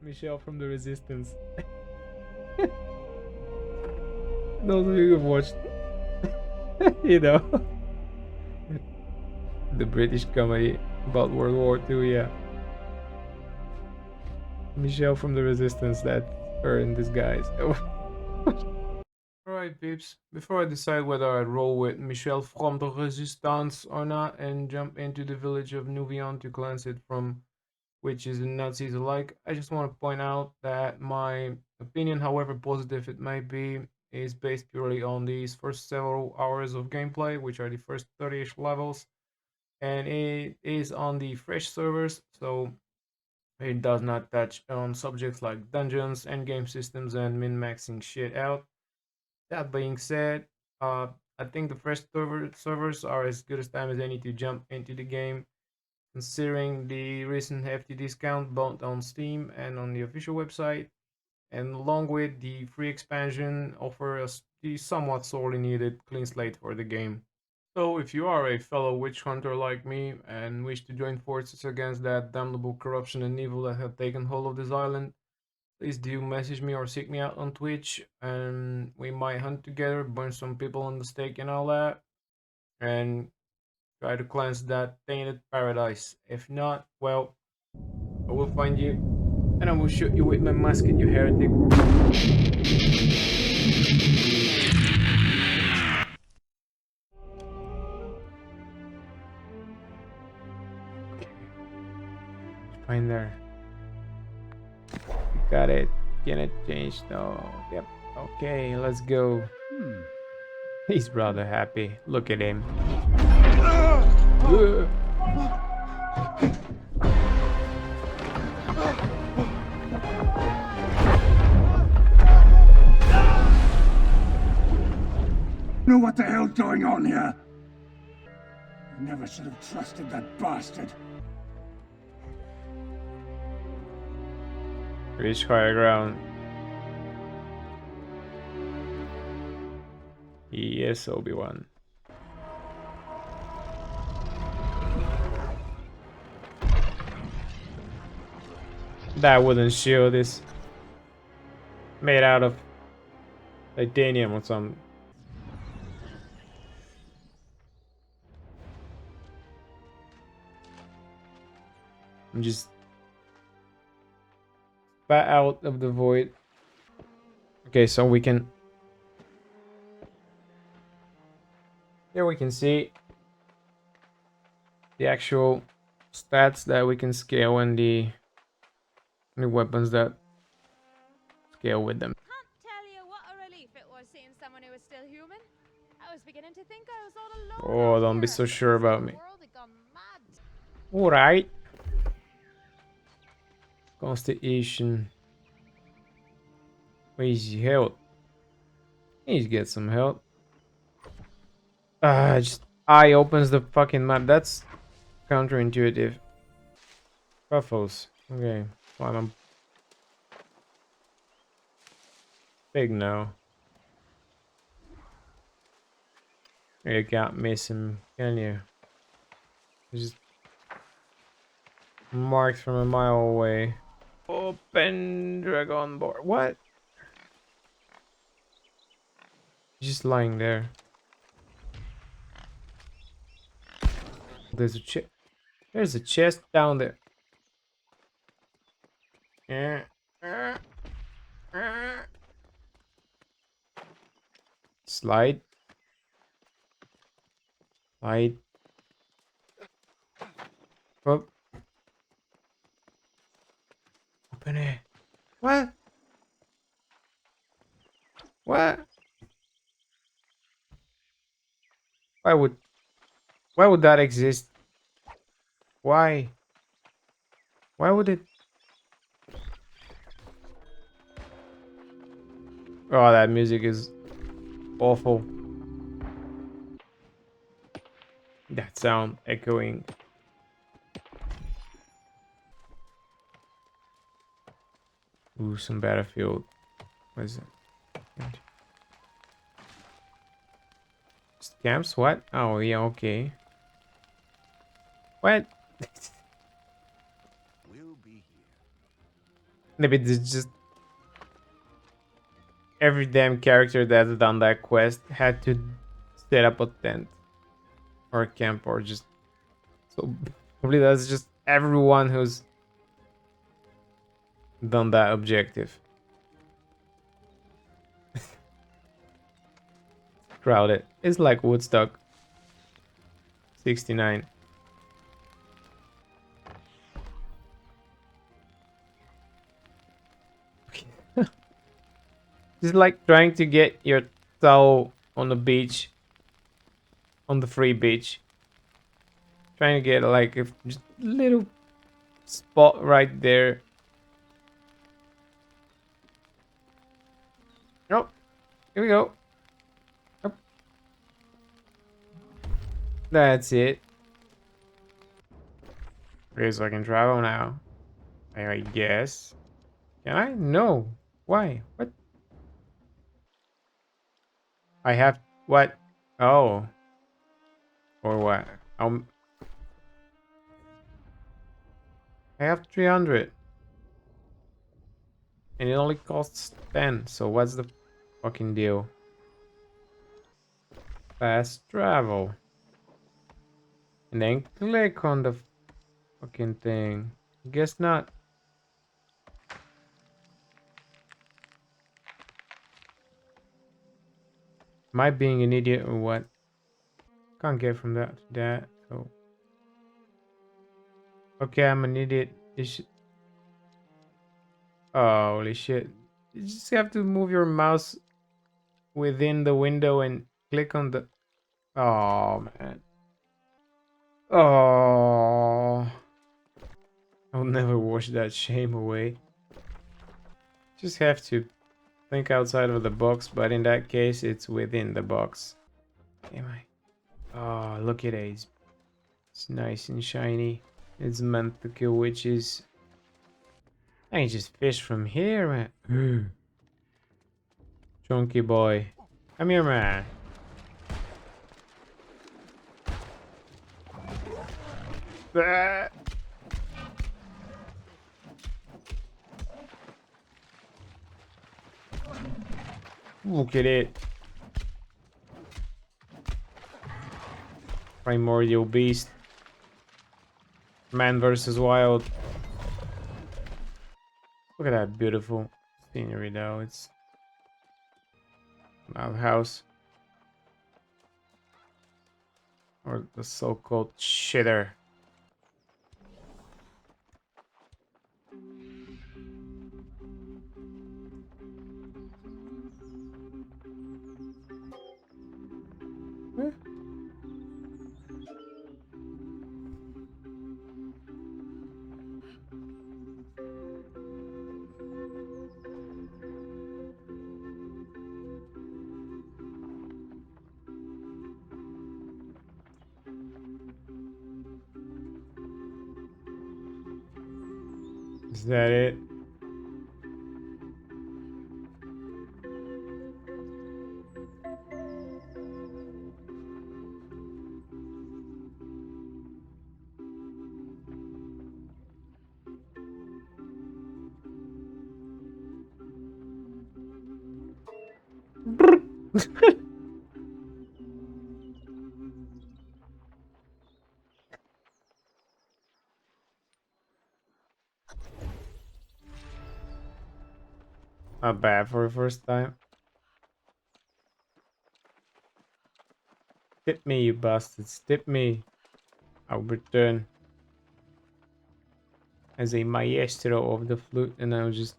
Michelle from the Resistance. Those of you who've watched, you know, the British comedy about World War II, yeah. Michelle from the Resistance, that's her in disguise. Alright, peeps. Before I decide whether I roll with Michelle from the Resistance or not and jump into the village of Nuvion to cleanse it from witches and Nazis alike, I just want to point out that my opinion, however positive it may be, is based purely on these first several hours of gameplay, which are the first 30-ish levels, and it is on the fresh servers, so it does not touch on subjects like dungeons, endgame systems, and min-maxing shit out. That being said, I think the first servers are as good as time as any to jump into the game, considering the recent hefty discount both on Steam and on the official website, and along with the free expansion, offer us the somewhat sorely needed clean slate for the game. So, if you are a fellow witch hunter like me and wish to join forces against that damnable corruption and evil that have taken hold of this island, please do message me or seek me out on Twitch, and we might hunt together, burn some people on the stake and all that, and try to cleanse that tainted paradise. If not, well, I will find you and I will shoot you with my musket, you heretic. Find there. Got it. Can it change? No. Yep. Okay, let's go. He's rather happy. Look at him. Know what the hell's going on here? I never should have trusted that bastard. Reach higher ground. Yes, Obi-Wan. That wooden shield is made out of titanium or something. I'm just spat out of the void. Okay, so we can. Here we can see the actual stats that we can scale and the weapons that scale with them. Can't tell you what a relief it was seeing someone who was still human. I was beginning to think I was all alone. Oh, don't be so sure about me. The world had gone mad. Alright. Constitution. Where's your health? He's get some help. Just I opens the fucking map. That's counterintuitive. Ruffles. Okay. Well, I'm big now. You can't miss him, can you? He's just marked from a mile away. Open dragon board. What? He's just lying there. There's a chest. There's a chest down there. Slide. Slide. Up. Open it. What? What? Why would that exist? Why? Why would it? Oh, that music is awful. That sound echoing. Ooh, some battlefield. What is it? Camps? What? Oh, yeah, okay. What? We'll be here. Maybe it's just every damn character that's done that quest had to set up a tent or a camp or just so probably that's just everyone who's done that objective. Crowded. It's like Woodstock 69. It's like trying to get your toe on the beach, on the free beach. Trying to get like a just little spot right there. Oh, here we go. Oh, that's it. Okay, so I can travel now. I guess. Can I? No. Why? What? I have what? Oh, or what? I have 300, and it only costs 10. So what's the fucking deal? Fast travel, and then click on the fucking thing. Guess not. Am I being an idiot or what? Can't get from that to that. So okay, I'm an idiot. Oh, holy shit! You just have to move your mouse within the window and click on the. Oh man. Oh, I'll never wash that shame away. Just have to think outside of the box, but in that case, it's within the box. Am I? Oh, look at it. It's nice and shiny. It's meant to kill witches. I can just fish from here, man. Chunky boy. Come here, man. Ah. Look at it. Primordial beast. Man versus wild. Look at that beautiful scenery though. It's an outhouse. Or the so-called shitter. Huh? Is that it? Not bad for the first time. Tip me, you bastards. Tip me. I'll return as a maestro of the flute and I'll just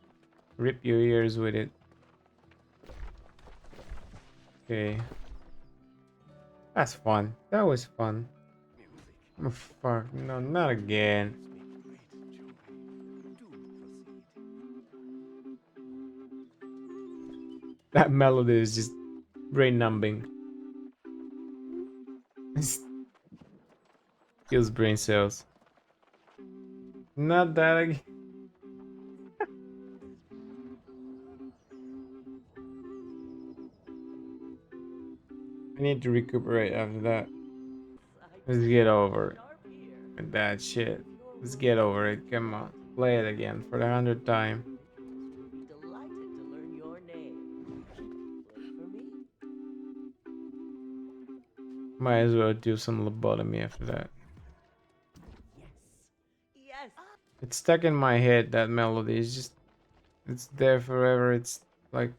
rip your ears with it. Okay. That's fun. That was fun. Oh, fuck. No, not again. That melody is just brain numbing. Kills brain cells. Not that again. I need to recuperate after that. Let's get over it. With that shit. Let's get over it. Come on. Play it again for the 100th time. Might as well do some lobotomy after that. Yes. It's stuck in my head, that melody. It's just, it's there forever. It's like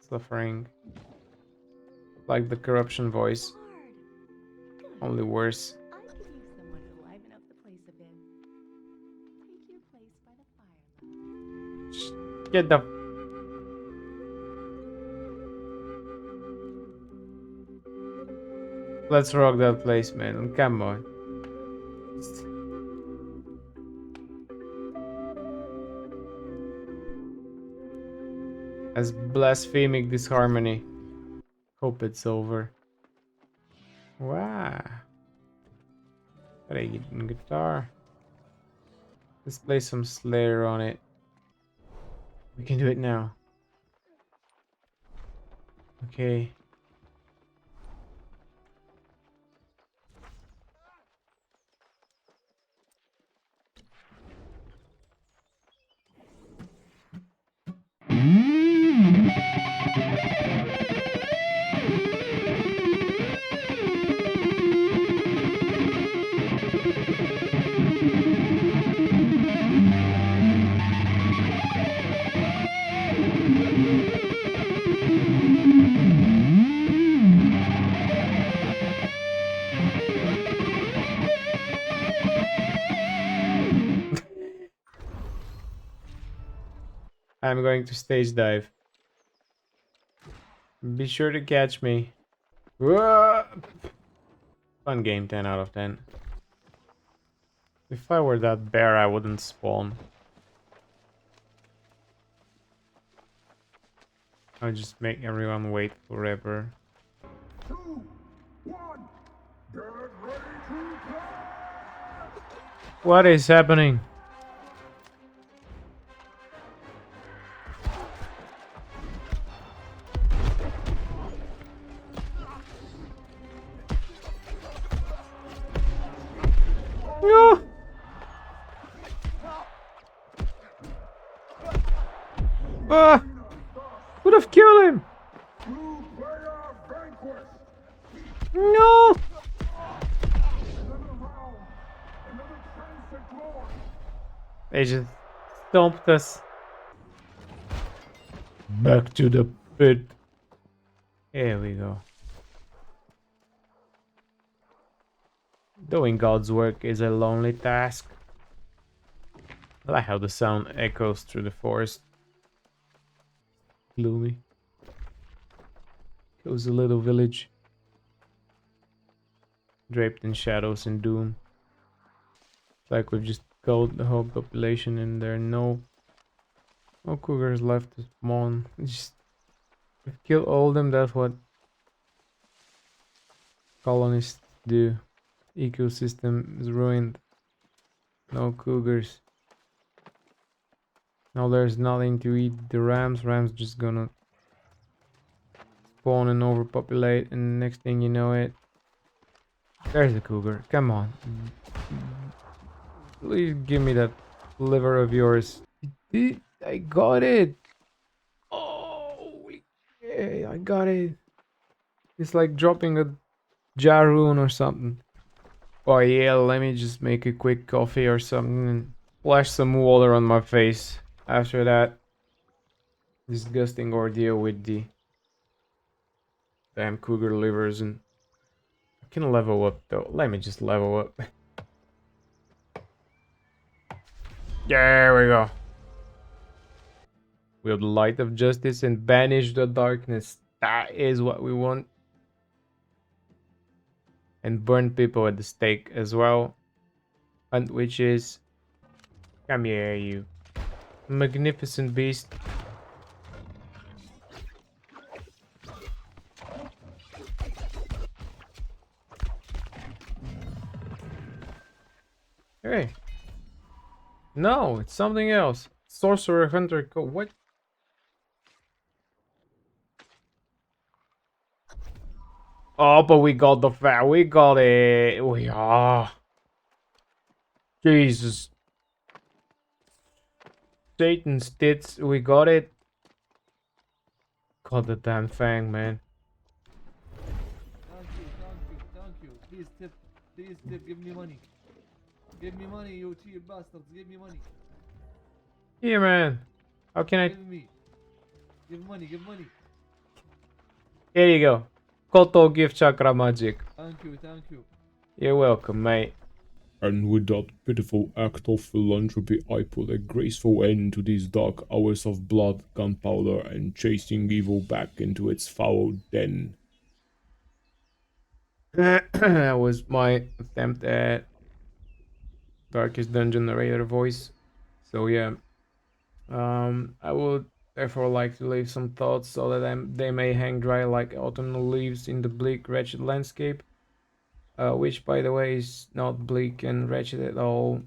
suffering. Like the corruption voice, Hard. Good. only worse. I could use someone to liven up the place a bit. Take your place by the fire, love. Get the. Let's rock that place, man. Come on. As blasphemic disharmony. Hope it's over. Wow. Gotta get a guitar. Let's play some Slayer on it. We can do it now. Okay. I'm going to stage dive. Be sure to catch me. Whoa! Fun game, 10 out of 10. If I were that bear, I wouldn't spawn. I'll just make everyone wait forever. 2, 1, get ready to play! What is happening? No! Ah! Would have killed him! Two-player vanquish! No! Another round! Another chance at glory! They just stomped us. Back to the pit. Here we go. Doing God's work is a lonely task. I like how the sound echoes through the forest. Gloomy. Goes a little village. Draped in shadows and doom. It's like we've just killed the whole population and there are no cougars left to spawn. Just kill all of them, that's what colonists do. Ecosystem is ruined. No cougars. Now there's nothing to eat. The rams just gonna spawn and overpopulate, and next thing you know it, there's a cougar. Come on. Please give me that liver of yours. I got it. Oh, yeah, I got it. It's like dropping a Jaroon or something. Oh yeah, let me just make a quick coffee or something and splash some water on my face. After that disgusting ordeal with the damn cougar livers, and I can level up though. Let me just level up. There we go. Wield the light of justice and banish the darkness. That is what we want. And burn people at the stake as well. Hunt witches. Come here, you magnificent beast. Hey. No, it's something else. Sorcerer Hunter what? Oh, but we got the fat. We got it. We are. Jesus. Satan's tits. We got it. Got the damn fang, man. Please, Steve, give me money. Give me money, you cheap bastards. Give me money. Here, man. How can I? Give me. Give money, give money. Here you go. Koto gift chakra magic. Thank you, thank you. You're welcome, mate. And with that pitiful act of philanthropy, I put a graceful end to these dark hours of blood, gunpowder, and chasing evil back into its foul den. That was my attempt at Darkest Dungeon narrator voice. So yeah, I would therefore like to leave some thoughts so that they may hang dry like autumnal leaves in the bleak, wretched landscape. Which, by the way, is not bleak and wretched at all.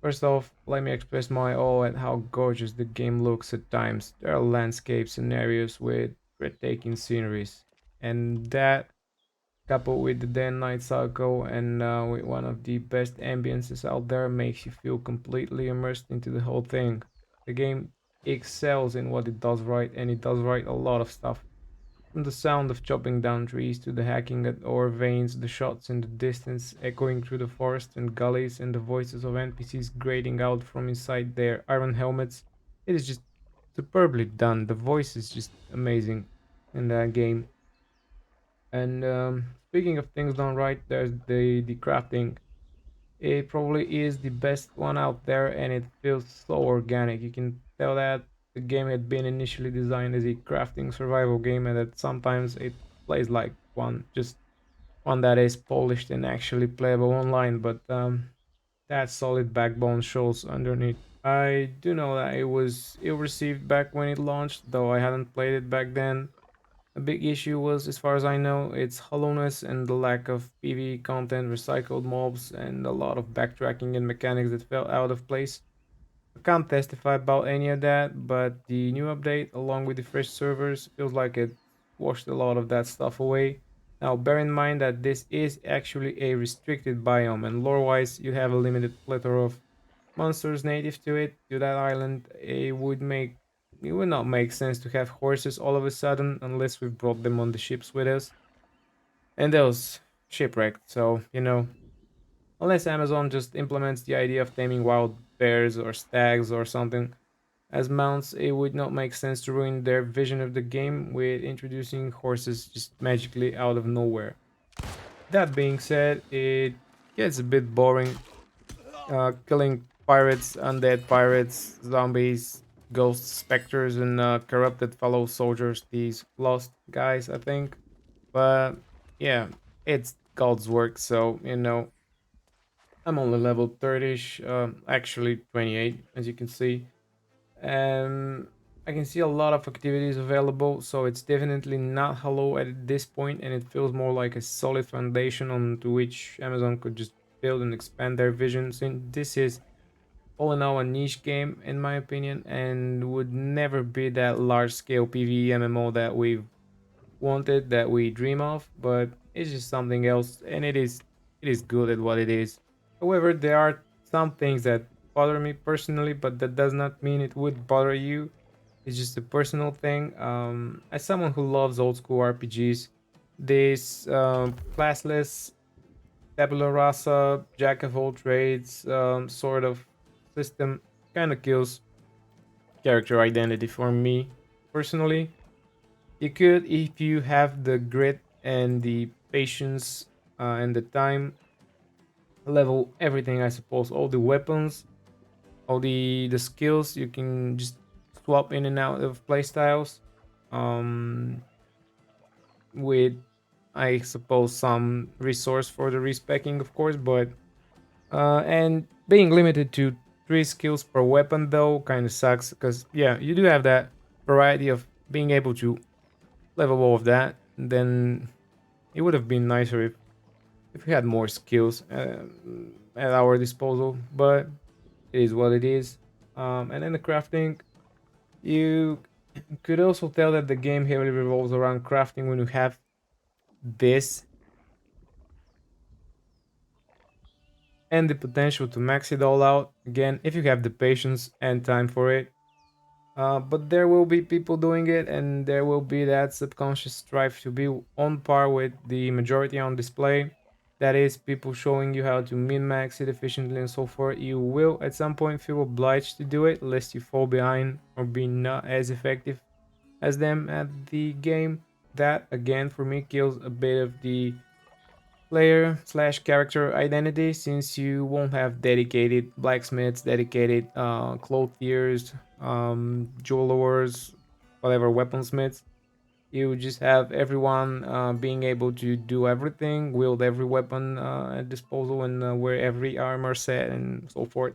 First off, let me express my awe at how gorgeous the game looks at times. There are landscape scenarios with breathtaking sceneries, and that, coupled with the day and night cycle and with one of the best ambiences out there, makes you feel completely immersed into the whole thing. The game excels in what it does right, and it does right a lot of stuff. From the sound of chopping down trees to the hacking at ore veins, the shots in the distance echoing through the forest and gullies, and the voices of NPCs grating out from inside their iron helmets, it is just superbly done. The voice is just amazing in that game. And speaking of things done right, there's the crafting. It probably is the best one out there, and it feels so organic. You can tell that the game had been initially designed as a crafting survival game, and that sometimes it plays like one, just one that is polished and actually playable online. But that solid backbone shows underneath. I do know that it was ill received back when it launched, though I hadn't played it back then. A big issue was, as far as I know, its hollowness and the lack of PvE content, recycled mobs, and a lot of backtracking and mechanics that felt out of place. I can't testify about any of that, but the new update, along with the fresh servers, feels like it washed a lot of that stuff away. Now, bear in mind that this is actually a restricted biome, and lore-wise, you have a limited plethora of monsters native to that island. It would not make sense to have horses all of a sudden unless we brought them on the ships with us. And those shipwrecked, so unless Amazon just implements the idea of taming wild bears or stags or something as mounts, it would not make sense to ruin their vision of the game with introducing horses just magically out of nowhere. That being said, it gets a bit boring killing pirates, undead pirates, zombies, ghosts, specters, and corrupted fellow soldiers. These lost guys, I think. But yeah, it's God's work. So I'm only level 30ish, actually 28, as you can see. Um, I can see a lot of activities available, so it's definitely not hollow at this point, and it feels more like a solid foundation onto which Amazon could just build and expand their vision. Since this is all in all a niche game, in my opinion, and would never be that large scale PvE MMO that we've wanted, that we dream of, but it's just something else, and it is good at what it is. However, there are some things that bother me personally, but that does not mean it would bother you. It's just a personal thing. As someone who loves old school RPGs, this classless tabula rasa, jack of all trades sort of system kind of kills character identity for me personally. You could, if you have the grit and the patience and the time, level everything. I suppose all the weapons, all the skills. You can just swap in and out of playstyles. Um, with I suppose some resource for the respecking, of course, but and being limited to 3 skills per weapon though kind of sucks because yeah, you do have that variety of being able to level all of that. Then it would have been nicer if we had more skills at our disposal, but it is what it is. And then the crafting, you could also tell that the game heavily revolves around crafting when you have this and the potential to max it all out again if you have the patience and time for it. But there will be people doing it, and there will be that subconscious strive to be on par with the majority on display. that is people showing you how to min-max it efficiently and so forth, you will at some point feel obliged to do it lest you fall behind or be not as effective as them at the game. That again for me kills a bit of the player slash character identity, since you won't have dedicated blacksmiths, dedicated clothiers, jewelers, whatever, weaponsmiths. You just have everyone being able to do everything, wield every weapon at disposal, and wear every armor set and so forth.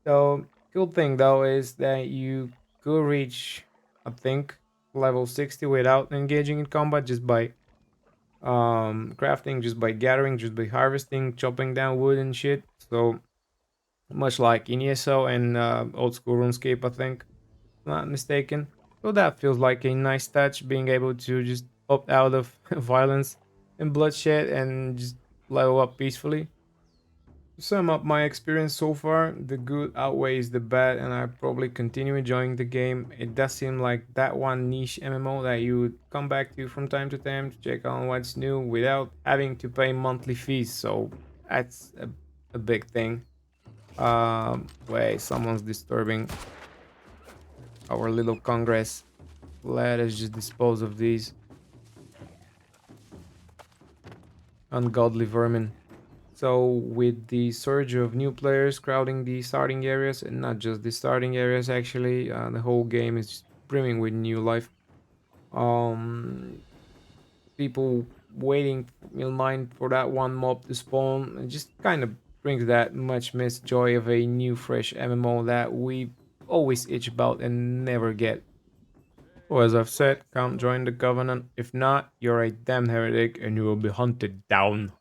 So cool thing though is that you could reach, I think, level 60 without engaging in combat, just by crafting, just by gathering, just by harvesting, chopping down wood and shit. So much like in ESO and old school RuneScape, I think, if I'm not mistaken. So that feels like a nice touch, being able to just opt out of violence and bloodshed and just level up peacefully. To sum up my experience so far, the good outweighs the bad, and I probably continue enjoying the game. It does seem like that one niche MMO that you would come back to from time to time to check on what's new without having to pay monthly fees. So that's a big thing. Wait, someone's disturbing our little congress. Let us just dispose of these ungodly vermin. So with the surge of new players crowding the starting areas, and not just the starting areas actually, the whole game is just brimming with new life. Um, People waiting in line for that one mob to spawn, and just kind of brings that much missed joy of a new fresh MMO that we always itch about and never get. So as I've said, come join the Covenant. If not, you're a damn heretic and you will be hunted down.